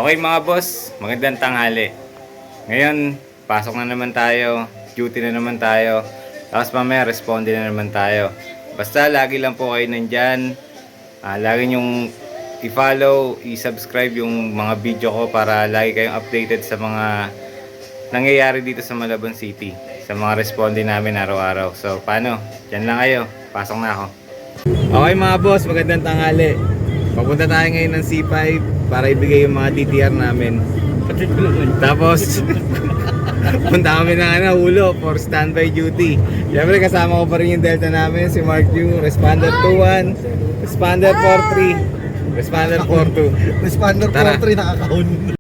Okay mga boss, magandang tanghali. Ngayon, pasok na naman tayo, duty na naman tayo, tapos mamaya responde na naman tayo. Basta lagi lang po kayo nandyan, lagi nyong i-follow, i-subscribe yung mga video ko para lagi kayong updated sa mga nangyayari dito sa Malabon City, sa mga responde namin araw-araw. So paano? Diyan lang kayo, pasok na ako. Okay mga boss, magandang tanghali. Papunta tayo ngayon ng C5 para ibigay yung mga DTR namin. Tapos punta kami ng Hulo for standby duty. Siyempre kasama ko pa rin yung Delta namin, si Mark Yu, Responder 21, Responder 43, Responder 42. Responder 43 nakakahon.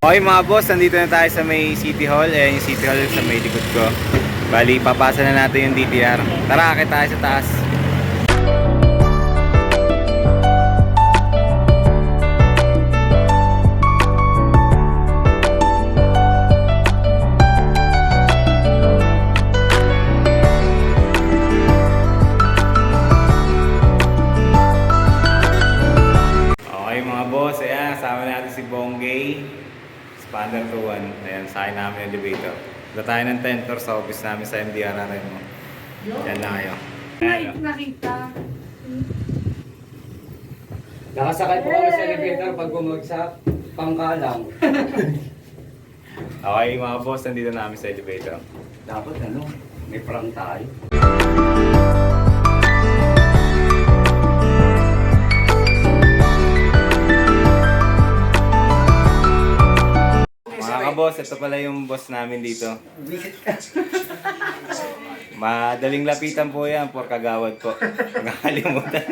Okay mga boss, nandito na tayo sa may City Hall. Ayan yung City Hall sa may likod ko. Bali, papasa na natin yung DTR. Tara, akit tayo sa taas. Okay mga boss, ayan, kasama natin si Bonggay. Responder 21. Ayan, sakay namin yung elevator. Punta tayo ng 10th floor sa office namin sa MDRRM mo. Yan lang kayo. Ay, nakita. Nakasakay po kami sa elevator pag bumagsak, pangkalang. Okay mga boss, nandito namin sa elevator. Dapat may prank tayo. Mga boss, ito pala yung boss namin dito. Madaling lapitan po yan, por kagawad po. Nakakalimutan.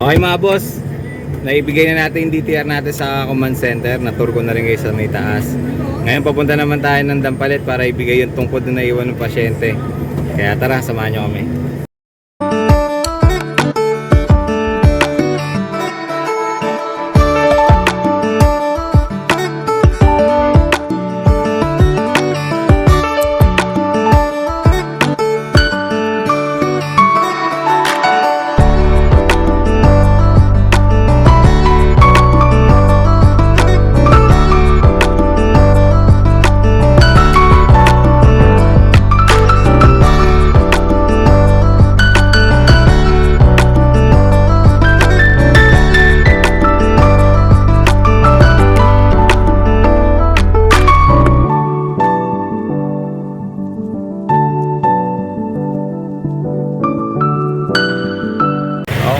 Okay mga boss, naibigay na natin yung DTR natin sa command center. Na-tour ko na rin kayo sa may taas. Ngayon papunta naman tayo ng Dampalit para ibigay yung tungkod na naiwan ng pasyente. Kaya tara, samahan nyo kami.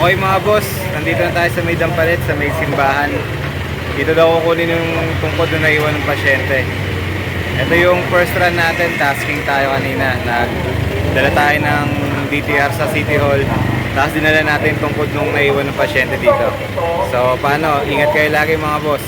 Okay mga boss, nandito na tayo sa may Dampalit, sa may simbahan. Dito daw kukunin yung tungkod na naiwan ng pasyente. Ito yung first run natin, tasking tayo kanina. Nagdala tayo ng DTR sa City Hall. Tapos dinala natin yung tungkod nung naiwan ng pasyente dito. So paano, ingat kayo lagi mga boss.